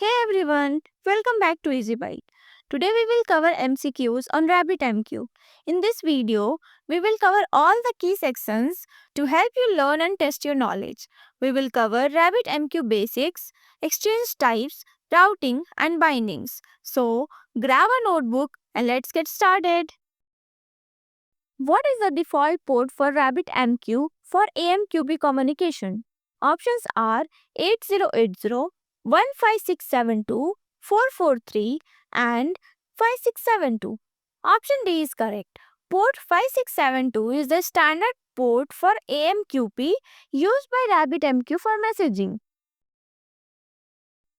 Hey everyone, welcome back to EasyByte. Today we will cover MCQs on RabbitMQ. In this video, we will cover all the key sections to help you learn and test your knowledge. We will cover RabbitMQ basics, exchange types, routing, and bindings. So, grab a notebook and let's get started. What is the default port for RabbitMQ for AMQP communication? Options are 8080, 15672, 443 and 5672. Option D is correct. Port 5672 is the standard port for AMQP used by RabbitMQ for messaging.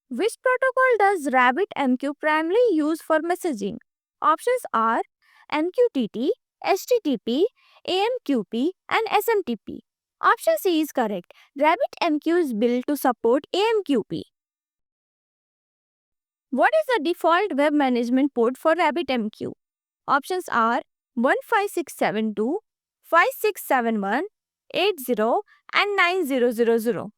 Which protocol does RabbitMQ primarily use for messaging? Options are MQTT, HTTP, AMQP, and SMTP. Option C is correct. RabbitMQ is built to support AMQP. What is the default web management port for RabbitMQ? Options are 15672, 5671, 80, and 9000.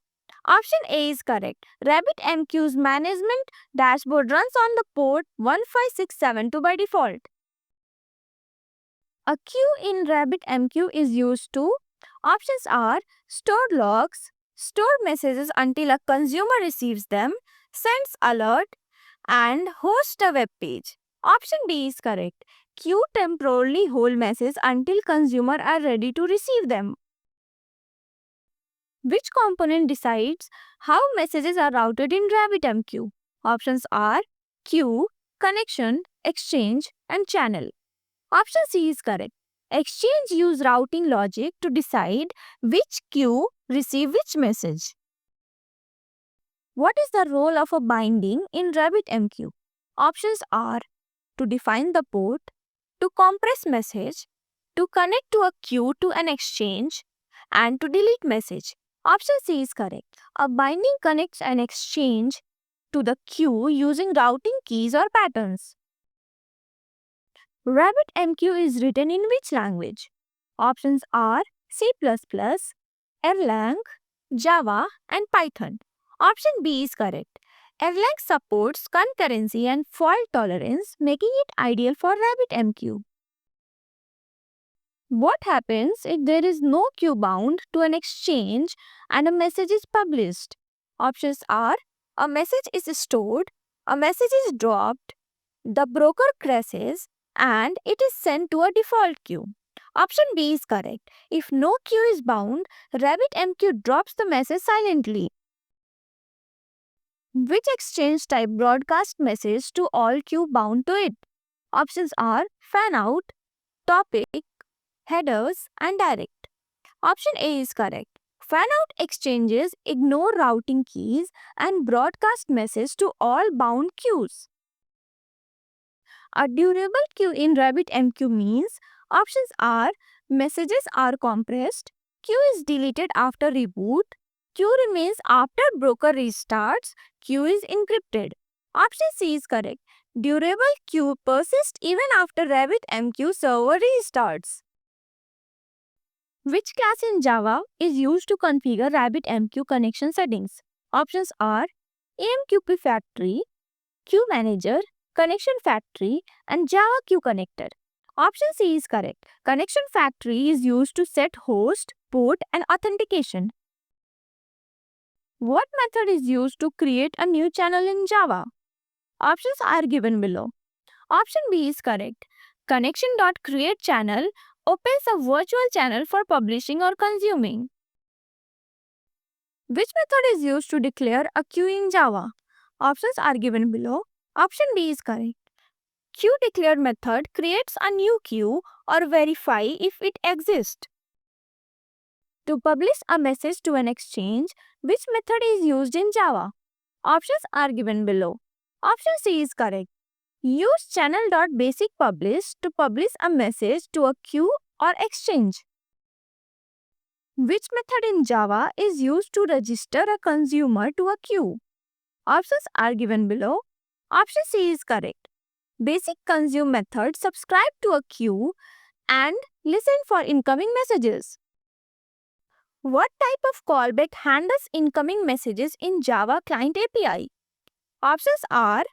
Option A is correct. RabbitMQ's management dashboard runs on the port 15672 by default. A queue in RabbitMQ is used to. Options are store logs, store messages until a consumer receives them, sends alert, and host a web page. Option D is correct. Queue temporarily hold messages until consumer are ready to receive them. Which component decides how messages are routed in RabbitMQ? Options are queue, connection, exchange, and channel. Option C is correct. Exchange use routing logic to decide which queue receive which message. What is the role of a binding in RabbitMQ? Options are to define the port, to compress message, to connect to a queue to an exchange, and to delete message. Option C is correct. A binding connects an exchange to the queue using routing keys or patterns. RabbitMQ is written in which language? Options are C++, Erlang, Java, and Python. Option B is correct. Erlang supports concurrency and fault tolerance, making it ideal for RabbitMQ. What happens if there is no queue bound to an exchange and a message is published? Options are a message is stored, a message is dropped, the broker crashes, and it is sent to a default queue. Option B is correct. If no queue is bound, RabbitMQ drops the message silently. Which exchange type broadcasts message to all queue bound to it? Options are fan out, topic, headers, and direct. Option A is correct. Fan out exchanges ignore routing keys and broadcast message to all bound queues. A durable queue in RabbitMQ means options are messages are compressed, queue is deleted after reboot, queue remains after broker restarts, queue is encrypted. Option C is correct. Durable queue persists even after RabbitMQ server restarts. Which class in Java is used to configure RabbitMQ connection settings? Options are AMQP Factory, Queue Manager, Connection Factory, and Java Queue Connector. Option C is correct. Connection Factory is used to set host, port, and authentication. What method is used to create a new channel in Java? Options are given below. Option B is correct. Connection.createChannel opens a virtual channel for publishing or consuming. Which method is used to declare a queue in Java? Options are given below. Option B is correct. QDeclared method creates a new queue or verify if it exists. To publish a message to an exchange, which method is used in Java? Options are given below. Option C is correct. Use channel.basic_publish to publish a message to a queue or exchange. Which method in Java is used to register a consumer to a queue? Options are given below. Option C is correct. Basic consume method subscribe to a queue and listen for incoming messages. What type of callback handles incoming messages in Java Client API? Options are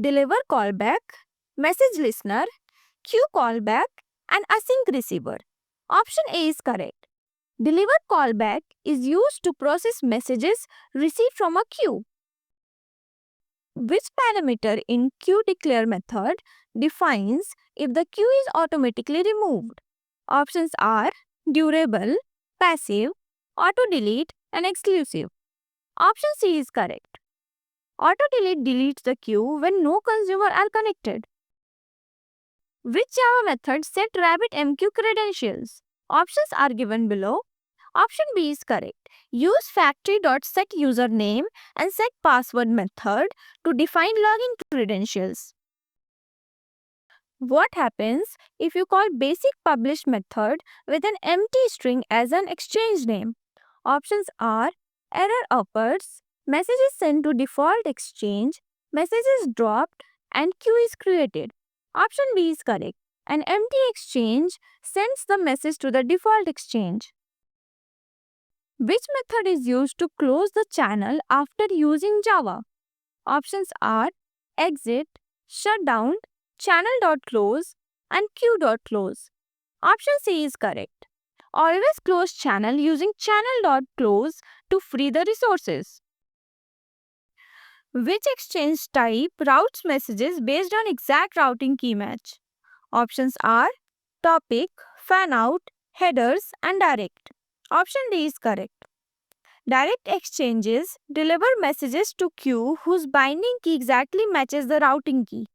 deliver callback, message listener, queue callback, and async receiver. Option A is correct. Deliver callback is used to process messages received from a queue. Which parameter in queueDeclare method defines if the queue is automatically removed? Options are durable, passive, auto-delete, and exclusive. Option C is correct. Auto-delete deletes the queue when no consumer are connected. Which Java method set RabbitMQ credentials? Options are given below. Option B is correct. Use factory.setUsername and setPassword method to define login credentials. What happens if you call basic publish method with an empty string as an exchange name? Options are error occurs, messages sent to default exchange, messages dropped, and queue is created. Option B is correct. An empty exchange sends the message to the default exchange. Which method is used to close the channel after using Java? Options are exit, shutdown, channel.close, and queue.close. Option C is correct. Always close channel using channel.close to free the resources. Which exchange type routes messages based on exact routing key match? Options are topic, fanout, headers, and direct. Option D is correct. Direct exchanges deliver messages to queue whose binding key exactly matches the routing key.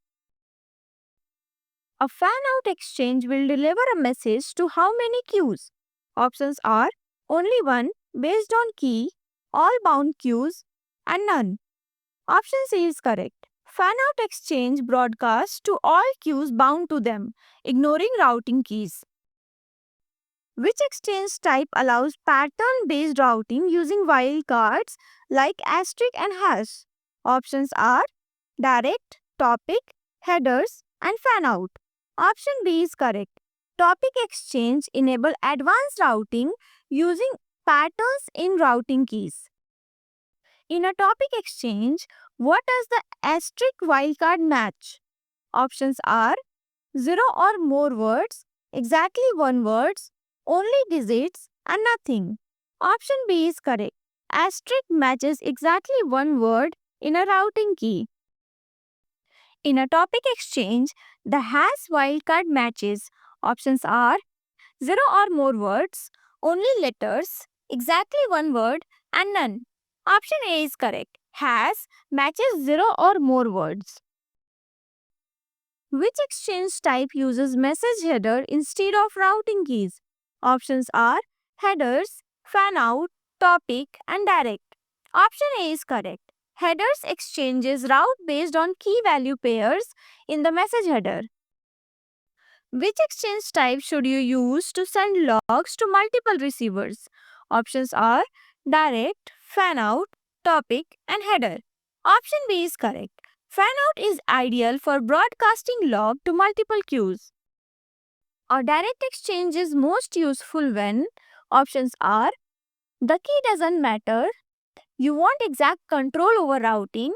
A fanout exchange will deliver a message to how many queues? Options are only one based on key, all bound queues, and none. Option C is correct. Fanout exchange broadcasts to all queues bound to them, ignoring routing keys. Which exchange type allows pattern-based routing using wildcards like asterisk and hash? Options are direct, topic, headers, and fanout. Option B is correct. Topic exchange enable advanced routing using patterns in routing keys. In a topic exchange, what does the asterisk wildcard match? Options are 0 or more words, exactly one words, only digits, and nothing. Option B is correct. Asterisk matches exactly one word in a routing key. In a topic exchange, the hash wildcard matches. Options are 0 or more words, only letters, exactly one word, and none. Option A is correct. Hash matches 0 or more words. Which exchange type uses message header instead of routing keys? Options are headers, fanout, topic, and direct. Option A is correct. Headers exchanges route based on key value pairs in the message header. Which exchange type should you use to send logs to multiple receivers? Options are direct, fanout, topic, and header. Option B is correct. Fanout is ideal for broadcasting log to multiple queues. A direct exchange is most useful when options are the key doesn't matter, you want exact control over routing,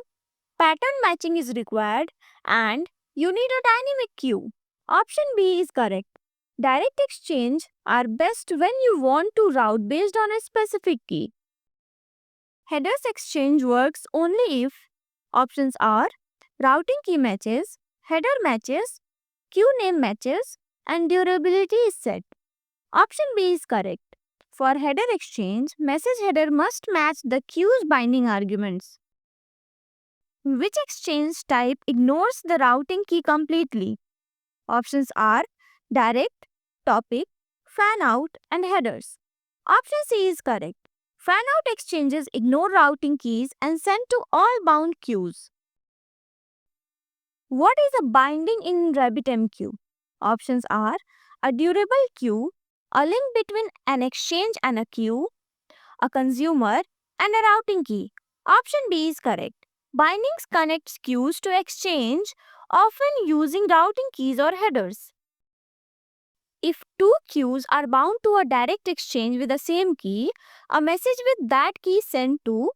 pattern matching is required, and you need a dynamic queue. Option B is correct. Direct exchange are best when you want to route based on a specific key. Headers exchange works only if options are routing key matches, header matches, queue name matches, and durability is set. Option B is correct. For header exchange, message header must match the queue's binding arguments. Which exchange type ignores the routing key completely? Options are direct, topic, fanout, and headers. Option C is correct. Fanout exchanges ignore routing keys and send to all bound queues. What is a binding in RabbitMQ? Options are a durable queue, a link between an exchange and a queue, a consumer, and a routing key. Option B is correct. Bindings connects queues to exchange, often using routing keys or headers. If two queues are bound to a direct exchange with the same key, a message with that key sent to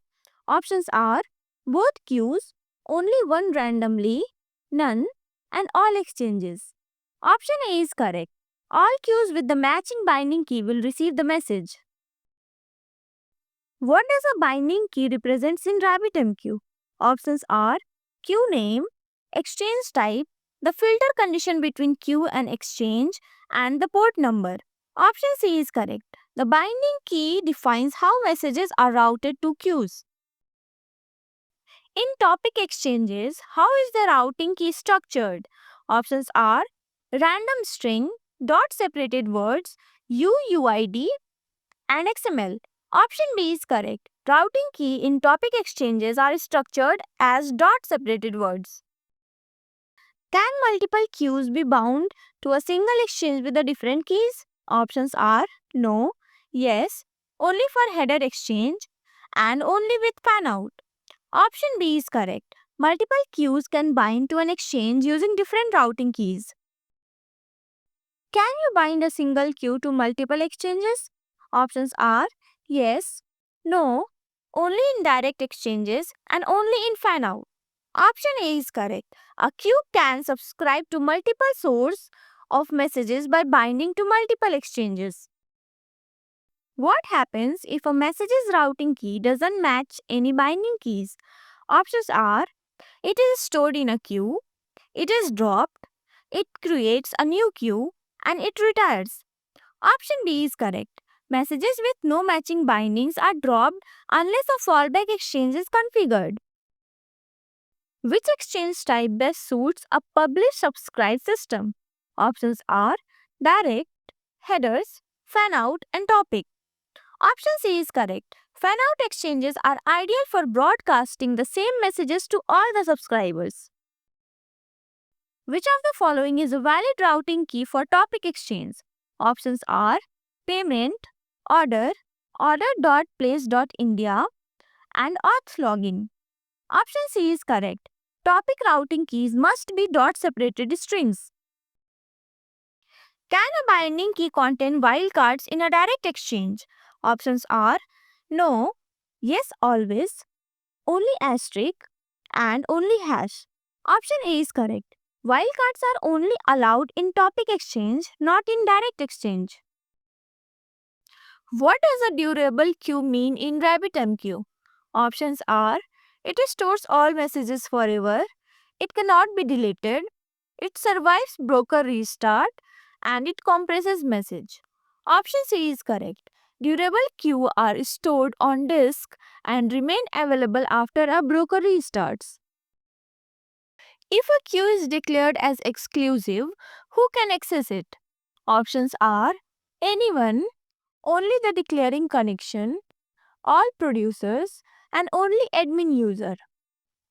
options are both queues, only one randomly, none, and all exchanges. Option A is correct. All queues with the matching binding key will receive the message. What does a binding key represents in RabbitMQ? Options are queue name, exchange type, the filter condition between queue and exchange, and the port number. Option C is correct. The binding key defines how messages are routed to queues. In topic exchanges, how is the routing key structured? Options are random string, dot separated words, UUID, and XML. Option B is correct. Routing key in topic exchanges are structured as dot separated words. Can multiple queues be bound to a single exchange with the different keys? Options are no, yes, only for header exchange, and only with fanout. Option B is correct. Multiple queues can bind to an exchange using different routing keys. Can you bind a single queue to multiple exchanges? Options are yes, no, only in direct exchanges, and only in fanout. Option A is correct. A queue can subscribe to multiple sources of messages by binding to multiple exchanges. What happens if a message's routing key doesn't match any binding keys? Options are it is stored in a queue, it is dropped, it creates a new queue, and it retires. Option B is correct. Messages with no matching bindings are dropped unless a fallback exchange is configured. Which exchange type best suits a publish-subscribe system? Options are direct, headers, fanout, and topic. Option C is correct. Fanout exchanges are ideal for broadcasting the same messages to all the subscribers. Which of the following is a valid routing key for topic exchange? Options are payment, order, order.place.india, and auth login. Option C is correct. Topic routing keys must be dot separated strings. Can a binding key contain wildcards in a direct exchange? Options are no, yes always, only asterisk, and only hash. Option A is correct. Wildcards are only allowed in topic exchange, not in direct exchange. What does a durable queue mean in RabbitMQ? Options are it stores all messages forever, it cannot be deleted, it survives broker restart, and it compresses message. Option C is correct. Durable queue are stored on disk and remain available after a broker restarts. If a queue is declared as exclusive, who can access it? Options are anyone, only the declaring connection, all producers, and only admin user.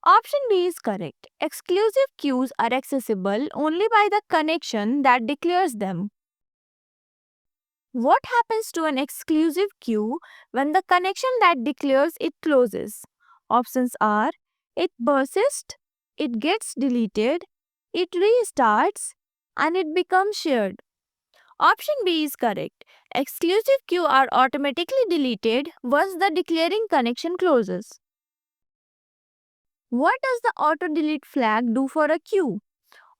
Option B is correct. Exclusive queues are accessible only by the connection that declares them. What happens to an exclusive queue when the connection that declares it closes? Options are it persists, it gets deleted, it restarts, and it becomes shared. Option B is correct. Exclusive queue are automatically deleted once the declaring connection closes. What does the auto delete flag do for a queue?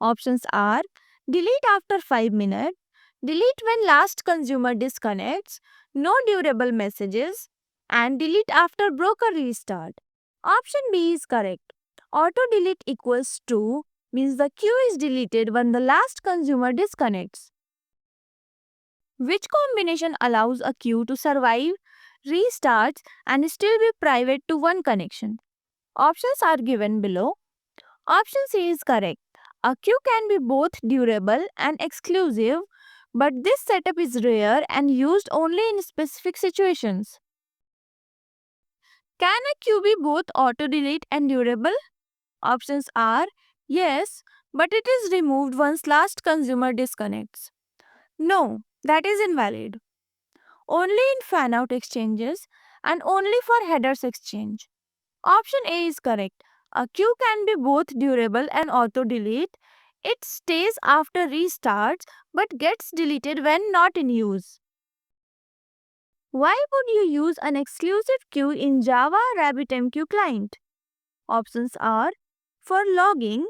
Options are delete after 5 minutes, delete when last consumer disconnects, no durable messages, and delete after broker restart. Option B is correct. Auto delete equals true means the queue is deleted when the last consumer disconnects. Which combination allows a queue to survive, restarts, and still be private to one connection? Options are given below. Option C is correct. A queue can be both durable and exclusive, but this setup is rare and used only in specific situations. Can a queue be both auto-delete and durable? Options are yes, but it is removed once last consumer disconnects. No, that is invalid. Only in fanout exchanges and only for headers exchange. Option A is correct. A queue can be both durable and auto-delete. It stays after restarts but gets deleted when not in use. Why would you use an exclusive queue in Java RabbitMQ client? Options are for logging,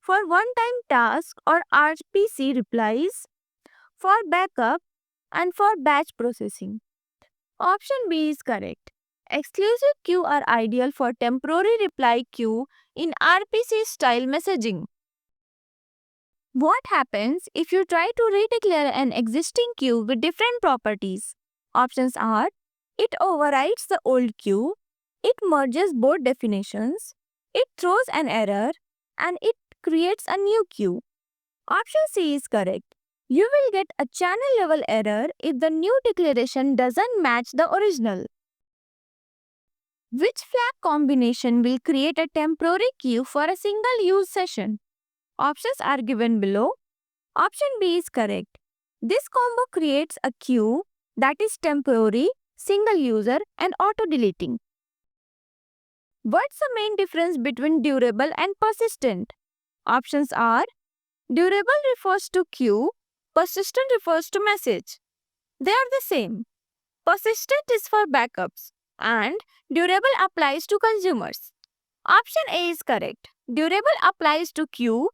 for one-time task or RPC replies, for backup, and for batch processing. Option B is correct. Exclusive queue are ideal for temporary reply queue in RPC style messaging. What happens if you try to redeclare an existing queue with different properties? Options are: it overrides the old queue, it merges both definitions, it throws an error, and it creates a new queue. Option C is correct. You will get a channel level error if the new declaration doesn't match the original. Which flag combination will create a temporary queue for a single use session? Options are given below. Option B is correct. This combo creates a queue that is temporary, single user, and auto-deleting. What's the main difference between durable and persistent? Options are: durable refers to queue, persistent refers to message. They are the same. Persistent is for backups and durable applies to consumers. Option A is correct. Durable applies to queue,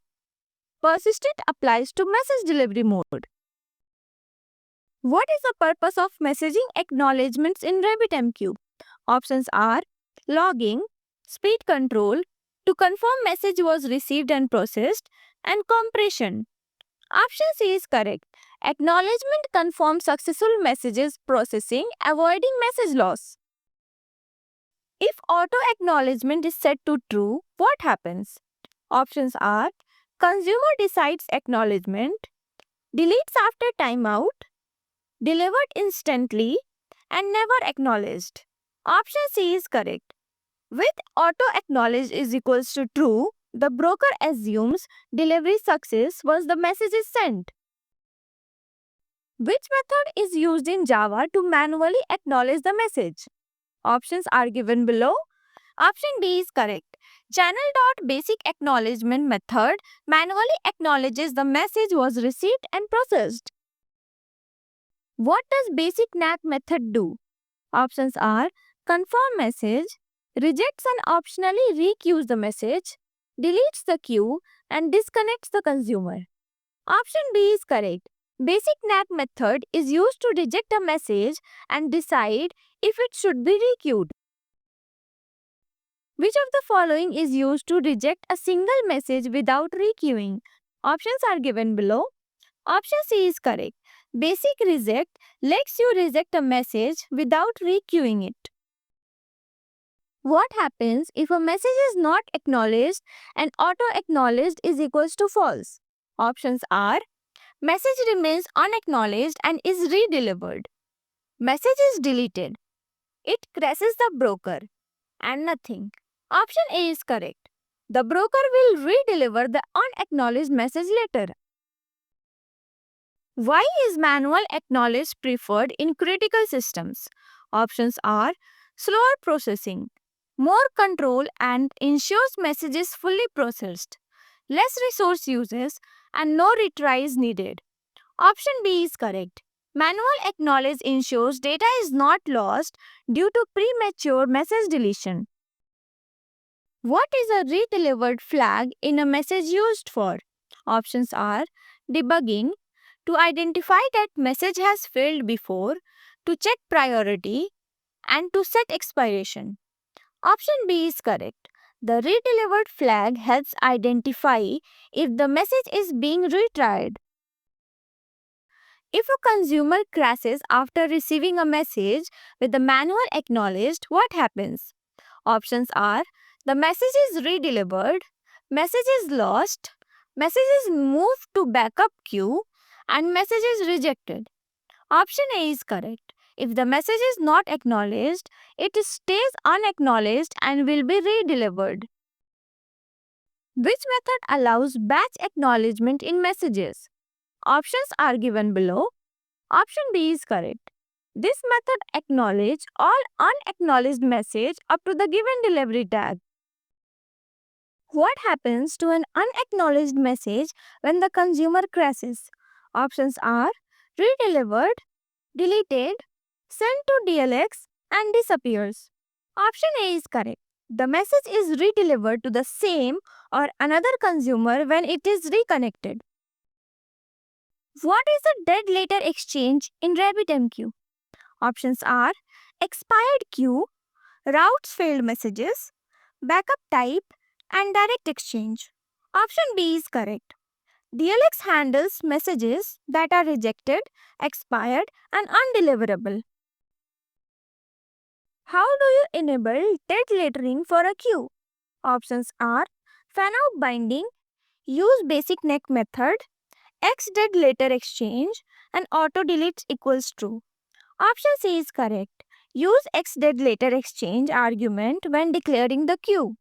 persistent applies to message delivery mode. What is the purpose of messaging acknowledgements in RabbitMQ? Options are: logging, speed control, to confirm message was received and processed, and compression. Option C is correct. Acknowledgement confirms successful messages processing, avoiding message loss. If auto acknowledgement is set to true, what happens? Options are: consumer decides acknowledgement, deletes after timeout, delivered instantly, and never acknowledged. Option C is correct. With auto acknowledge is equals to true, the broker assumes delivery success once the message is sent. Which method is used in Java to manually acknowledge the message? Options are given below. Option D is correct. Channel.basic acknowledgement method manually acknowledges the message was received and processed. What does basic NAC method do? Options are: confirm message, rejects and optionally requeues the message, deletes the queue, and disconnects the consumer. Option B is correct. Basic NAC method is used to reject a message and decide if it should be requeued. Which of the following is used to reject a single message without requeuing? Options are given below. Option C is correct. Basic reject lets you reject a message without requeuing it. What happens if a message is not acknowledged and auto-acknowledged is equals to false? Options are: message remains unacknowledged and is redelivered. Message is deleted. It crashes the broker. And nothing. Option A is correct. The broker will redeliver the unacknowledged message later. Why is manual acknowledge preferred in critical systems? Options are: slower processing, more control and ensures message is fully processed, less resource uses, and no retry is needed. Option B is correct. Manual acknowledge ensures data is not lost due to premature message deletion. What is a redelivered flag in a message used for? Options are: debugging, to identify that message has failed before, to check priority, and to set expiration. Option B is correct. The redelivered flag helps identify if the message is being retried. If a consumer crashes after receiving a message with the manual acknowledged, what happens? Options are: the message is redelivered, message is lost, message is moved to backup queue, and message is rejected. Option A is correct. If the message is not acknowledged, it stays unacknowledged and will be redelivered. Which method allows batch acknowledgement in messages? Options are given below. Option B is correct. This method acknowledges all unacknowledged message up to the given delivery tag. What happens to an unacknowledged message when the consumer crashes? Options are: redelivered, deleted, sent to DLX, and disappears. Option A is correct. The message is redelivered to the same or another consumer when it is reconnected. What is a dead letter exchange in RabbitMQ? Options are expired queue, routes failed messages, backup type, and direct exchange. Option B is correct. DLX handles messages that are rejected, expired, and undeliverable. How do you enable dead lettering for a queue? Options are fanout binding, use basic neck method, X dead letter exchange, and auto delete equals true. Option C is correct. Use X dead letter exchange argument when declaring the queue.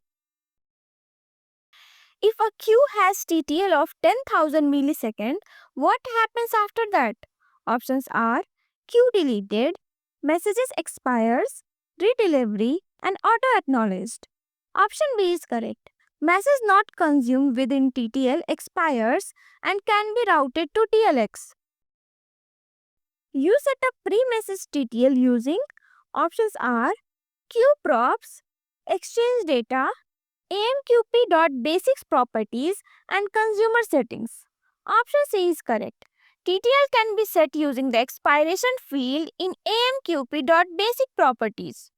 If a queue has TTL of 10,000 milliseconds, what happens after that? Options are queue deleted, messages expires, redelivery, and auto acknowledged. Option B is correct. Message not consumed within TTL expires and can be routed to TLX. You set up pre-message TTL using options are queue props, exchange data, AMQP.basics properties, and consumer settings. Option C is correct. TTL can be set using the expiration field in AMQP.basic properties.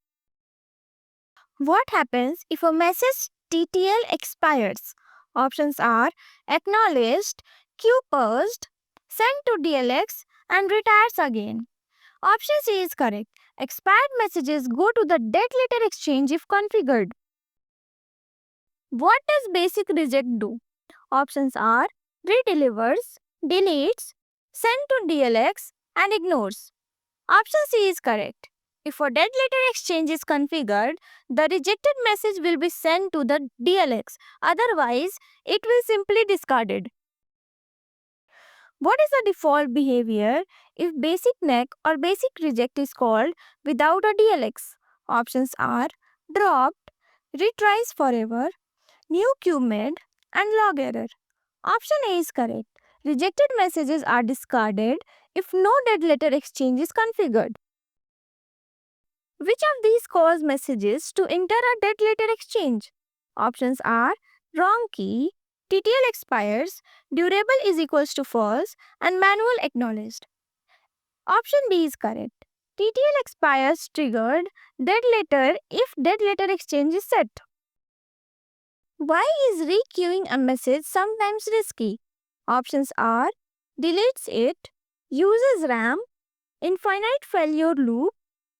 What happens if a message TTL expires? Options are acknowledged, queue paused, sent to DLX, and retires again. Option C is correct. Expired messages go to the dead letter exchange if configured. What does basic reject do? Options are redelivers, deletes, send to DLX, and ignores. Option C is correct. If a dead letter exchange is configured, the rejected message will be sent to the DLX. Otherwise, it will simply discarded. What is the default behavior if basic neck or basic reject is called without a DLX? Options are dropped, retries forever, new queue made, and log error. Option A is correct. Rejected messages are discarded if no dead letter exchange is configured. Which of these cause messages to enter a dead letter exchange? Options are wrong key, TTL expires, durable is equals to false, and manual acknowledged. Option B is correct. TTL expires triggered dead letter if dead letter exchange is set. Why is requeuing a message sometimes risky? Options are deletes it, uses RAM, infinite failure loop,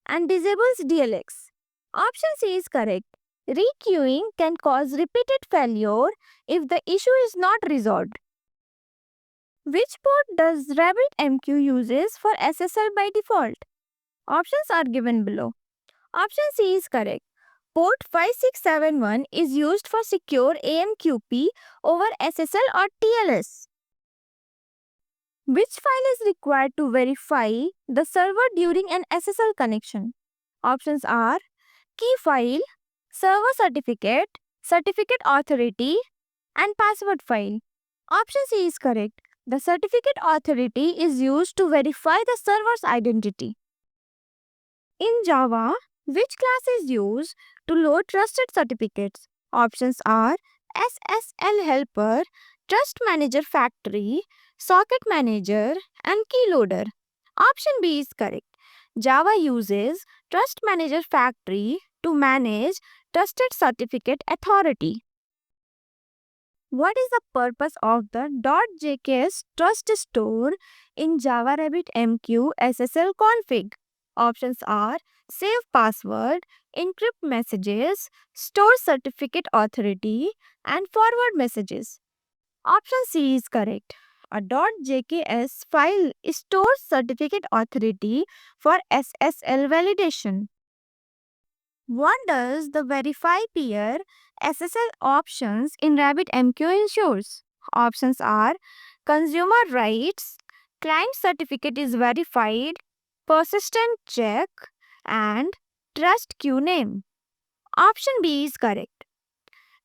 and disables DLX. Option C is correct. Requeuing can cause repeated failure if the issue is not resolved. Which port does RabbitMQ uses for SSL by default? Options are given below. Option C is correct. Port 5671 is used for secure AMQP over SSL or TLS. Which file is required to verify the server during an SSL connection? Options are key file, server certificate, certificate authority, and password file. Option C is correct. The certificate authority is used to verify the server's identity. In Java, which class is used to load trusted certificates? Options are SSL helper, trust manager factory, socket manager, and keyloader. Option B is correct. Java uses trust manager factory to manage trusted certificate authority. What is the purpose of the .jks trust store in Java RabbitMQ SSL config? Options are save password, encrypt messages, store certificate authority, and forward messages. Option C is correct. A .jks file stores certificate authority for SSL validation. What does the verify peer SSL options in RabbitMQ ensures? Options are consumer rights, client certificate is verified, persistent check, and trust queue name. Option B is correct.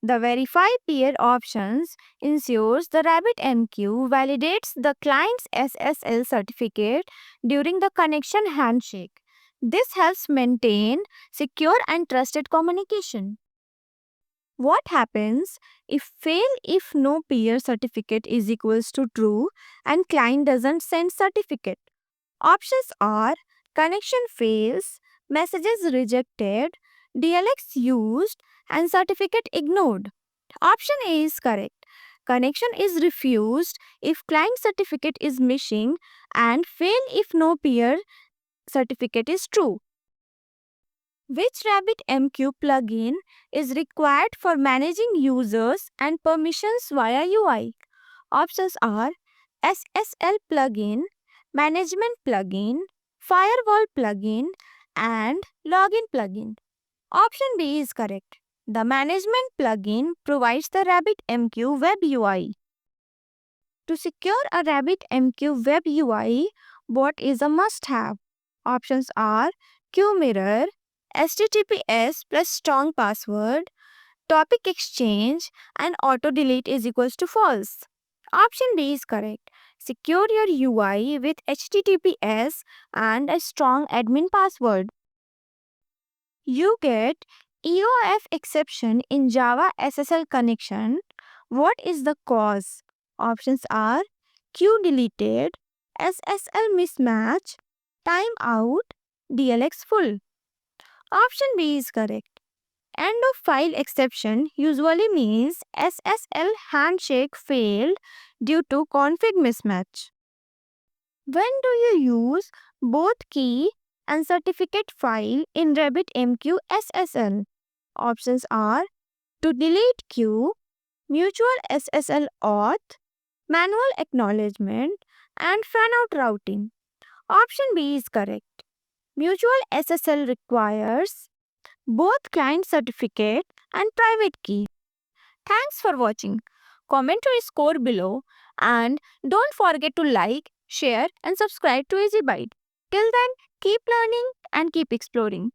The verify peer options ensures the RabbitMQ validates the client's SSL certificate during the connection handshake. This helps maintain secure and trusted communication. What happens if fail if no peer certificate is equals to true and client doesn't send certificate? Options are connection fails, messages rejected, DLX used, and certificate ignored. Option A is correct. Connection is refused if client certificate is missing and fail if no peer certificate is true. Which RabbitMQ plugin is required for managing users and permissions via UI? Options are SSL plugin, management plugin, firewall plugin, and login plugin. Option B is correct. The management plugin provides the RabbitMQ web UI. To secure a RabbitMQ web UI, what is a must-have? Options are QMirror, HTTPS plus strong password, topic exchange, and auto delete is equals to false. Option D is correct. Secure your UI with HTTPS and a strong admin password. You get EOF exception in Java SSL connection. What is the cause? Options are queue deleted, SSL mismatch, timeout, DLX full. Option B is correct. End of file exception usually means SSL handshake failed due to config mismatch. When do you use both key and certificate file in RabbitMQ SSL? Options are to delete queue, mutual SSL auth, manual acknowledgement, and fan out routing. Option B is correct. Mutual SSL requires both client certificate and private key. Thanks for watching. Comment your score below and don't forget to like, share and subscribe to EasyByte. Till then, keep learning and keep exploring.